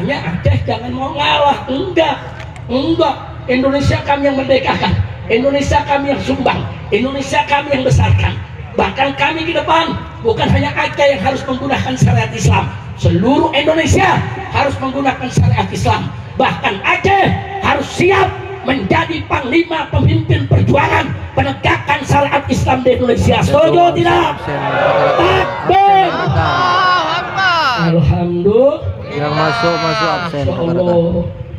Makanya Aceh jangan mau ngalah. Enggak. Indonesia kami yang merdekakan, Indonesia kami yang sumbang, Indonesia kami yang besarkan. Bahkan kami di depan, bukan hanya Aceh yang harus menggunakan syariat Islam, seluruh Indonesia harus menggunakan syariat Islam. Bahkan Aceh harus siap menjadi panglima pemimpin perjuangan penegakan syariat Islam di Indonesia. Setuju tidak? Takbir. Alhamdulillah. Yang masuk absen.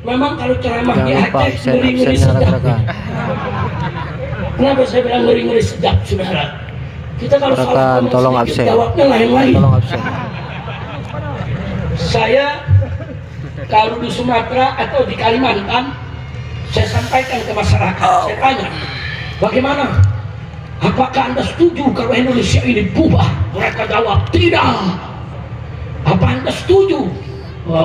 Memang kalau ceramah di Jangan lupa Aceh ngeri-ngeri sedap. Kenapa saya bilang ngeri-ngeri sedap, saudara? Kita kalau rekan tolong absen. Jawabnya lain-lain. Tolong absen. Saya kalau di Sumatera atau di Kalimantan, saya sampaikan ke masyarakat, saya tanya, bagaimana? Apakah Anda setuju kalau Indonesia ini bubar? Mereka jawab, tidak. Apa Anda setuju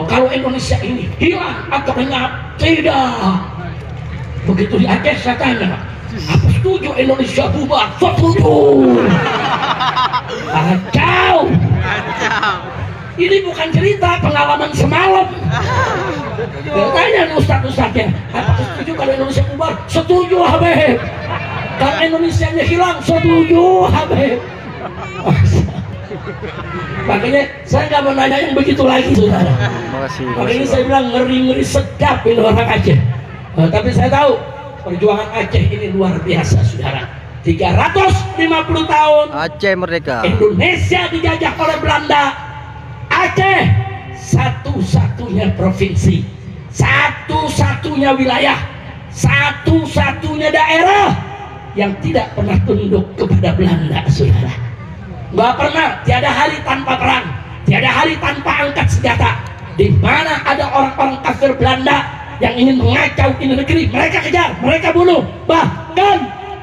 kalau Indonesia ini hilang atau lenyap? Tidak. Begitu di Aceh saya tanya, apa setuju Indonesia bubar? Setuju. Kacau. Ini bukan cerita pengalaman semalam. Tanya ustaz-ustaznya, apa setuju kalau Indonesia bubar? Setuju Habib. Kalau Indonesia hilang, setuju Habib. Makanya saya nggak mau nanya yang begitu lagi, saudara. Makanya saya bilang ngeri-ngeri sedap ini orang Aceh. Tapi saya tahu perjuangan Aceh ini luar biasa, saudara. 350 tahun Aceh merdeka. Indonesia dijajah oleh Belanda. Aceh satu-satunya provinsi, satu-satunya wilayah, satu-satunya daerah yang tidak pernah tunduk kepada Belanda, saudara. Nggak pernah, tiada hari tanpa perang, tiada hari tanpa angkat senjata. Di mana ada orang-orang kafir Belanda yang ingin mengacau ini negeri, mereka kejar, mereka bunuh. Bahkan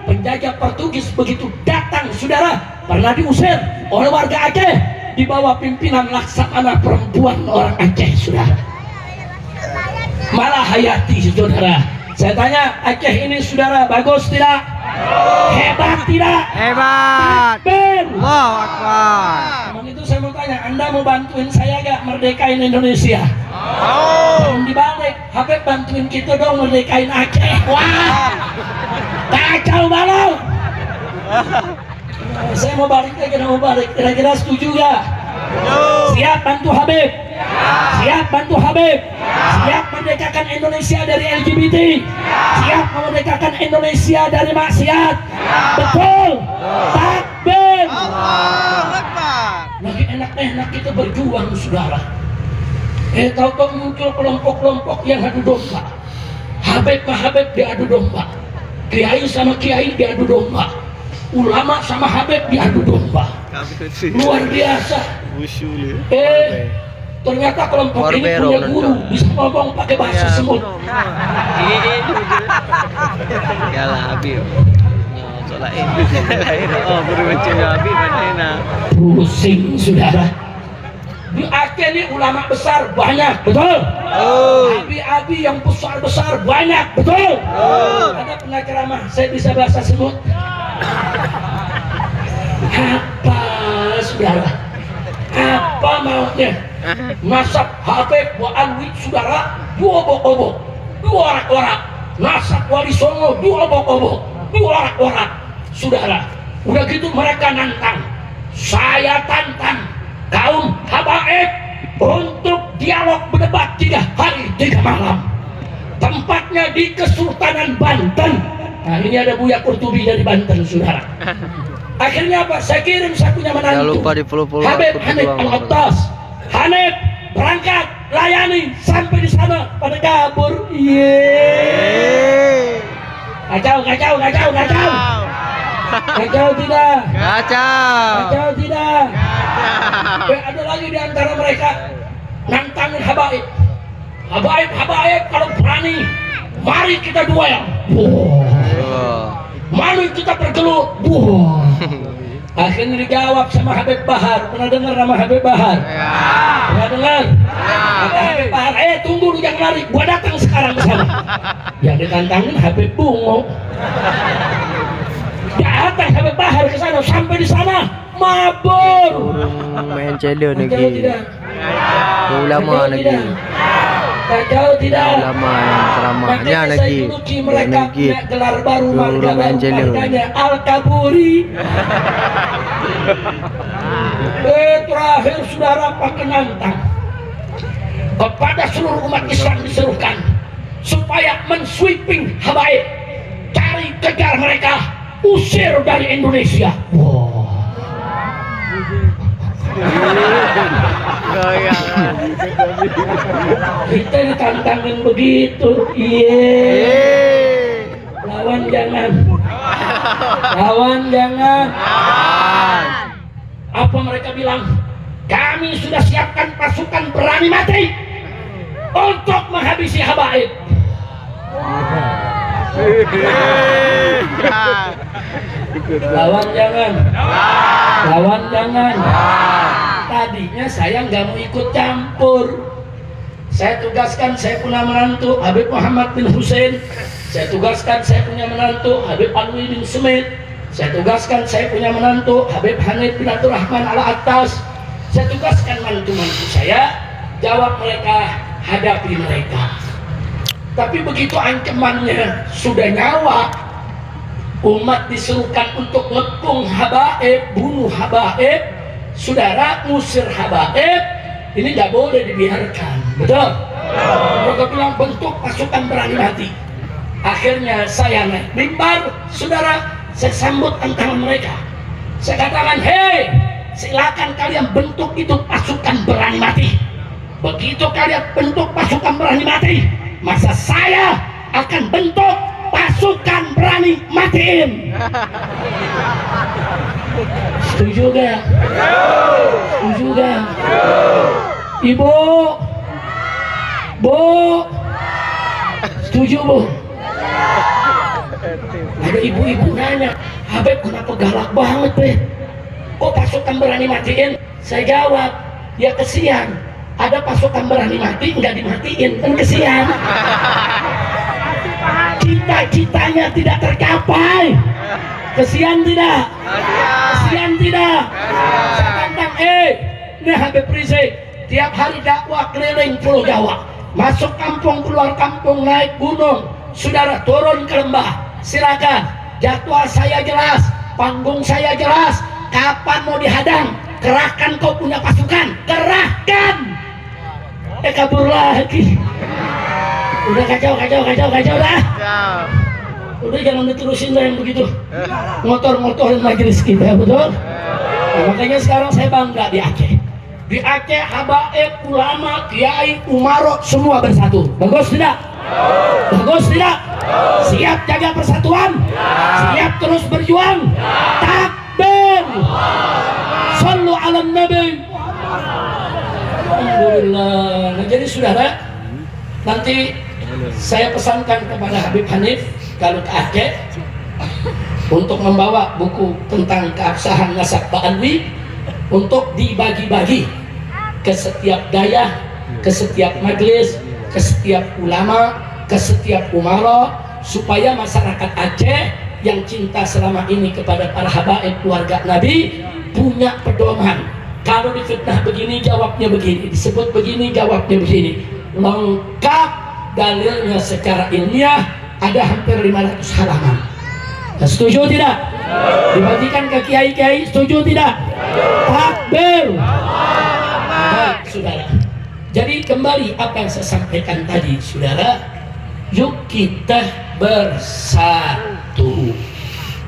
penjajah Portugis begitu datang, saudara, pernah diusir oleh warga Aceh di bawah pimpinan Laksamana perempuan orang Aceh, saudara. Malah Hayati, saudara. Saya tanya, Aceh ini saudara bagus tidak? Hebat tidak? Hebat. Allahu Akbar. Emang itu saya mau tanya, Anda mau bantuin saya gak merdekain Indonesia? Dibalik, Habib bantuin kita dong merdekain Aceh. Wah, kacau balau. Saya mau balik lagi, mau balik. Kira-kira setuju gak? Siap bantu Habib? Siap bantu Habib? Siap merdekakan Indonesia dari LGBT? Siap memerdekakan Indonesia dari maksiat? Betul? Takbir! Lagi enak-enak kita berjuang, saudara. Tahu-tahu muncul kelompok-kelompok yang adu domba. Habib sama Habib diadu domba, Kiai sama Kiai diadu domba, ulama sama Habib diadu domba. Luar biasa. Ternyata kelompok ini punya guru, bisa ngomong pakai bahasa semut. Pusing, saudara. Di Aceh ini ulama besar banyak, betul? Abi-abi yang besar-besar banyak, betul? Ada pernah ceramah, saya bisa bahasa semut. Apa, saudara? Apa maunya? Nasab Habib wa Alwi, saudara, dua obok-obok, dua orak-orak. Nasab Wali Songo, dua obok-obok, dua orak-orak, saudara. Udah gitu mereka nantang, saya tantang kaum habaib untuk dialog berdebat 3 hari 3 malam. Tempatnya di Kesultanan Banten. Nah, ini ada Buya Kurtubi dari Banten, saudara. Akhirnya apa? Saya kirim satunya menantu. Jangan lupa di follow Habib Hanif Al-Attas. Hanif berangkat, layani sampai di sana pada kabur. Kacau. Kacau tidak? Kacau tidak? Ada lagi di antara mereka nantangin habaib. Habaib kalau berani, mari kita duel. Mari kita bergelut. Akhirnya dijawab sama Habib Bahar. Pernah dengar nama Habib Bahar? Pernah dengar? Habib Bahar, tunggu lu jangan lari, gua datang sekarang ke sana. Yang ditantangin Habib Bungo. Datang Habib Bahar ke sana, sampai di sana mabur. Main celo negeri. Ulama negeri. Tak jauh tidak. Ulama yang ceramahnya Makanya saya lagi juluki mereka masjid. punya gelar baru Guru Angelo. marganya Al-Kaburi. Terakhir saudara Pak Kenantang, kepada seluruh umat Islam diserukan supaya mensweeping habaib, cari kejar mereka, usir dari Indonesia. Wow. Kita ditantangin begitu, iya. Lawan jangan. Apa mereka bilang? Kami sudah siapkan pasukan berani mati untuk menghabisi habaib. Lawan jangan. Tadinya saya nggak mau ikut campur. Saya tugaskan saya punya menantu Habib Muhammad bin Hussein. Saya tugaskan saya punya menantu Habib Alwi bin Smith. Saya tugaskan saya punya menantu Habib Hanif bin Abdurrahman Al-Attas. Saya tugaskan mantu-mantu saya, jawab mereka, hadapi mereka. Tapi begitu ancamannya sudah nyawa, umat disuruhkan untuk ngepung habaib, bunuh habaib, saudara ngusir habaib, ini nggak boleh dibiarkan, betul? Mereka bilang bentuk pasukan berani mati. Akhirnya saya naik mimbar, saudara, saya sambut tantangan mereka. Saya katakan, hei, silakan kalian bentuk itu pasukan berani mati. Begitu kalian bentuk pasukan berani mati, masa saya akan bentuk pasukan berani matiin. Setuju gak? Setuju gak? Ibu, Bu, setuju Bu? Ada ibu-ibu nanya, Habib kenapa galak banget deh? Kok pasukan berani matiin? Saya jawab, ya kesian. Ada pasukan berani mati nggak dimatiin, kan kesian. Cita-citanya tidak tercapai. Kesian tidak? Kesian tidak? Saya tantang, ini Habib Rizik tiap hari dakwah keliling Pulau Jawa, masuk kampung keluar kampung, naik gunung, saudara turun ke lembah. Silakan, jadwal saya jelas, panggung saya jelas. Kapan mau dihadang? Kerahkan kau punya pasukan, kerahkan. Kabur lagi. Udah kacau dah. Udah jangan diterusin lah yang begitu. Ngotor-ngotorin majelis kita, betul? Nah, makanya sekarang saya bangga di Aceh. Di Aceh habaib, ulama, kiai, umarok semua bersatu. Bagus tidak? Bagus tidak? Siap jaga persatuan? Siap terus berjuang? Takbir! Sallu ala nabi. Alhamdulillah. Nah, jadi saudara, nanti saya pesankan kepada Habib Hanif kalau ke Aceh untuk membawa buku tentang keabsahan nasab Pak Alwi untuk dibagi-bagi ke setiap dayah, ke setiap majelis, ke setiap ulama, ke setiap umara, supaya masyarakat Aceh yang cinta selama ini kepada para habaib keluarga Nabi punya pedoman. Kalau difitnah begini jawabnya begini, disebut begini jawabnya begini, lengkap dalilnya secara ilmiah, ada hampir 500 halaman. Nah, setuju tidak? Dibagikan ke kiai-kiai, setuju tidak? Takbir. Baik, saudara. Jadi kembali apa yang saya sampaikan tadi, saudara, yuk kita bersatu.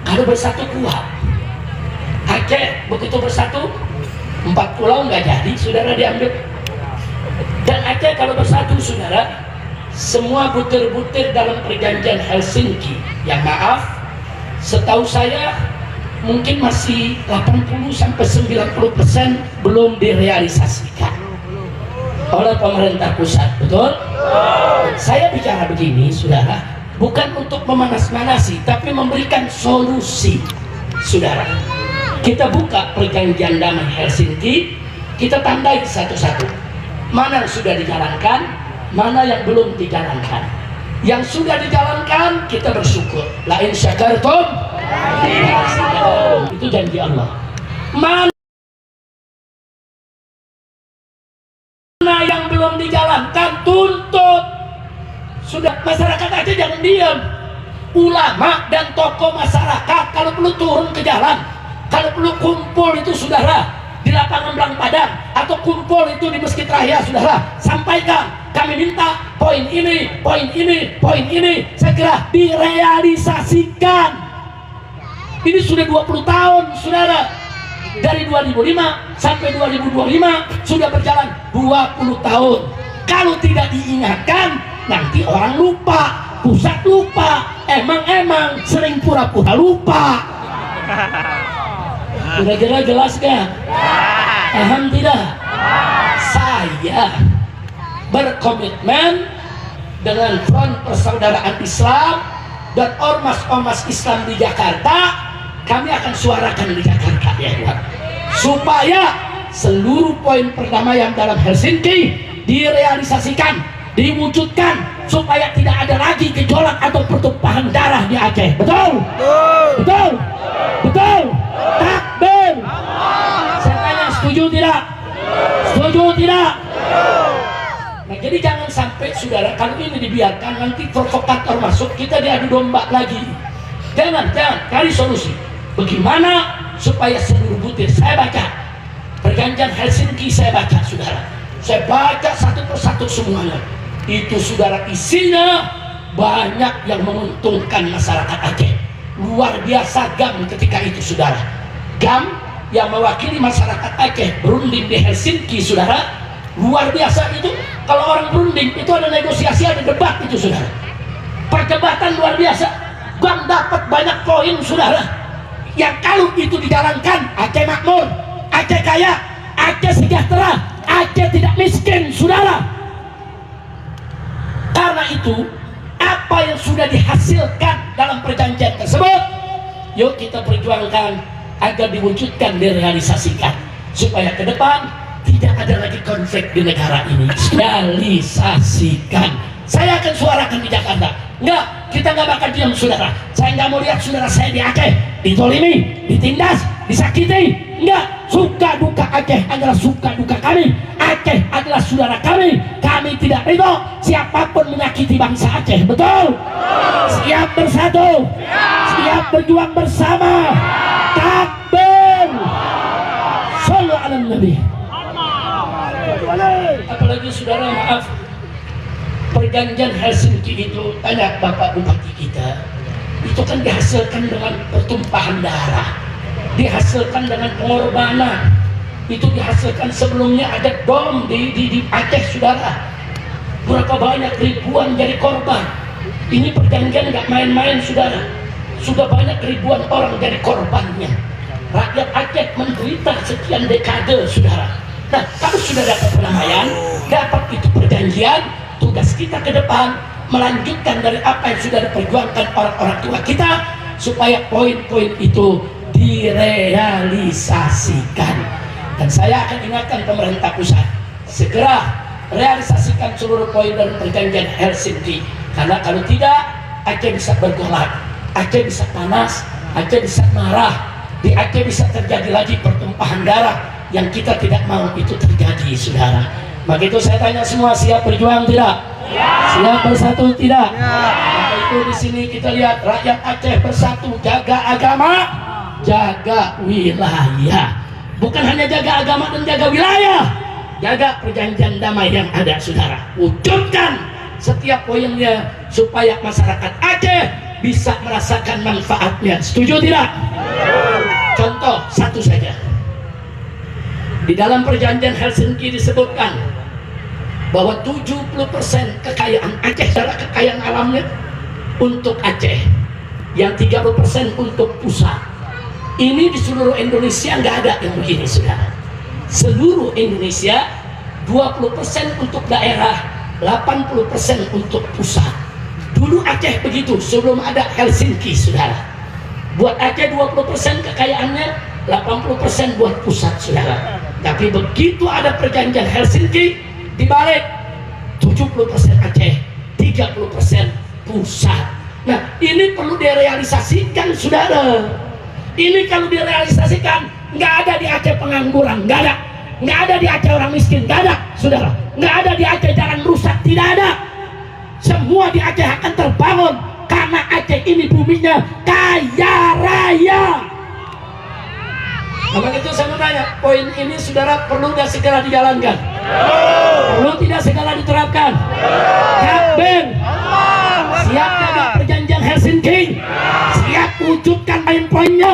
Kalau bersatu kuat. Aceh begitu bersatu, 4 pulau nggak jadi, saudara, diambil. Dan Aceh kalau bersatu, saudara, semua butir-butir dalam perjanjian Helsinki, yang maaf, setahu saya mungkin masih 80-90% belum direalisasikan oleh pemerintah pusat, betul? Saya bicara begini, saudara, bukan untuk memanas-manasi, tapi memberikan solusi, saudara. Kita buka perjanjian damai Helsinki, kita tandai satu-satu. Mana yang sudah dijalankan, mana yang belum dijalankan. Yang sudah dijalankan, kita bersyukur. La in syakartum, itu janji Allah. Mana yang belum dijalankan, tuntut. Sudah, masyarakat Aceh jangan diam. Ulama dan tokoh masyarakat kalau perlu turun ke jalan, kalau perlu kumpul itu saudara di lapangan Belang Padang atau kumpul itu di Masjid Raya, saudara sampaikan, kami minta poin ini, poin ini, poin ini segera direalisasikan. Ini sudah 20 tahun saudara, dari 2005 sampai 2025 sudah berjalan 20 tahun. Kalau tidak diingatkan nanti orang lupa, pusat lupa, emang sering pura-pura lupa. Kira-kira jelas gak? Paham tidak? Saya berkomitmen dengan Front Persaudaraan Islam dan ormas-ormas Islam di Jakarta. Kami akan suarakan di Jakarta ya, supaya seluruh poin perdamaian dalam Helsinki direalisasikan, diwujudkan, supaya tidak ada lagi gejolak atau pertumpahan darah di Aceh. Betul? Betul? Betul? Takbir! Saya tanya, setuju tidak? Setuju tidak? Nah, jadi jangan sampai saudara, kalau ini dibiarkan nanti provokator masuk, kita diadu domba lagi. Jangan, cari solusi. Bagaimana supaya seluruh butir saya baca perjanjian Helsinki, saya baca saudara, saya baca satu persatu semuanya. Itu saudara isinya banyak yang menguntungkan masyarakat Aceh. Luar biasa GAM ketika itu saudara. GAM yang mewakili masyarakat Aceh berunding di Helsinki saudara, luar biasa itu. Kalau orang berunding itu ada negosiasi, ada debat itu saudara, perdebatan luar biasa. GAM dapat banyak poin saudara, yang kalau itu dijalankan Aceh makmur, Aceh kaya, Aceh sejahtera, Aceh tidak miskin saudara. Karena itu apa yang sudah dihasilkan dalam perjanjian tersebut, yuk kita perjuangkan agar diwujudkan, direalisasikan, supaya ke depan tidak ada lagi konflik di negara ini. Realisasikan. Saya akan suarakan di Jakarta. Enggak, kita nggak bakal diam saudara. Saya nggak mau lihat saudara saya di Aceh ditolimi, ditindas, disakiti. Enggak, suka duka Aceh adalah suka duka kami. Aceh adalah saudara kami. Kami tidak ridho siapapun menyakiti bangsa Aceh. Betul? Siap bersatu, siap berjuang bersama. Takbir! Shallallahu alaihi Nabi. Apalagi saudara, maaf, perjanjian Helsinki itu, tanya Bapak Bupati kita, itu kan dihasilkan dengan pertumpahan darah, dihasilkan dengan pengorbanan. Itu dihasilkan sebelumnya ada bom di Aceh saudara, berapa banyak ribuan jadi korban. Ini perjanjian nggak main-main saudara, sudah banyak ribuan orang jadi korbannya. Rakyat Aceh menderita sekian dekade saudara. Nah, kalau sudah dapat perdamaian, dapat itu perjanjian, tugas kita ke depan melanjutkan dari apa yang sudah diperjuangkan orang-orang tua kita, supaya poin-poin itu direalisasikan. Dan saya akan ingatkan pemerintah pusat, segera realisasikan seluruh poin dari perjanjian Helsinki. Karena kalau tidak, Aceh bisa bergolak, Aceh bisa panas, Aceh bisa marah, di Aceh bisa terjadi lagi pertumpahan darah yang kita tidak mau itu terjadi saudara. Maka itu saya tanya semua, siap berjuang tidak? Ya. Siap bersatu tidak? Ya. Maka itu di sini kita lihat rakyat Aceh bersatu, jaga agama, jaga wilayah. Bukan hanya jaga agama dan jaga wilayah, jaga perjanjian damai yang ada saudara. Wujudkan setiap poinnya supaya masyarakat Aceh bisa merasakan manfaatnya. Setuju tidak? Ya. Contoh satu saja. Di dalam perjanjian Helsinki disebutkan bahwa 70% kekayaan Aceh, secara kekayaan alamnya untuk Aceh, yang 30% untuk pusat. Ini di seluruh Indonesia nggak ada yang begini saudara. Seluruh Indonesia 20% untuk daerah, 80% untuk pusat. Dulu Aceh begitu sebelum ada Helsinki saudara. Buat Aceh 20% kekayaannya, 80% buat pusat saudara. Tapi begitu ada perjanjian Helsinki, dibalik 70% Aceh, 30% pusat. Nah, ini perlu direalisasikan saudara. Ini kalau direalisasikan, nggak ada di Aceh pengangguran, nggak ada. Nggak ada di Aceh orang miskin, nggak ada saudara. Nggak ada di Aceh jalan rusak, tidak ada. Semua semua di Aceh akan terbangun karena Aceh ini buminya kaya raya. Nah, itu saya mau tanya, poin ini saudara perlu tidak segera dijalankan? Perlu tidak segera diterapkan? Takbir. Siap jaga perjanjian Helsinki, siap wujudkan poin-poinnya,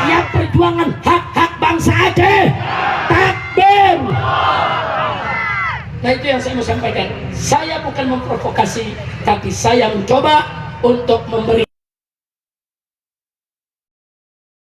siap perjuangan hak-hak bangsa Aceh. Takbir. Nah, itu yang saya mau sampaikan. Saya bukan memprovokasi, tapi saya mencoba untuk memberi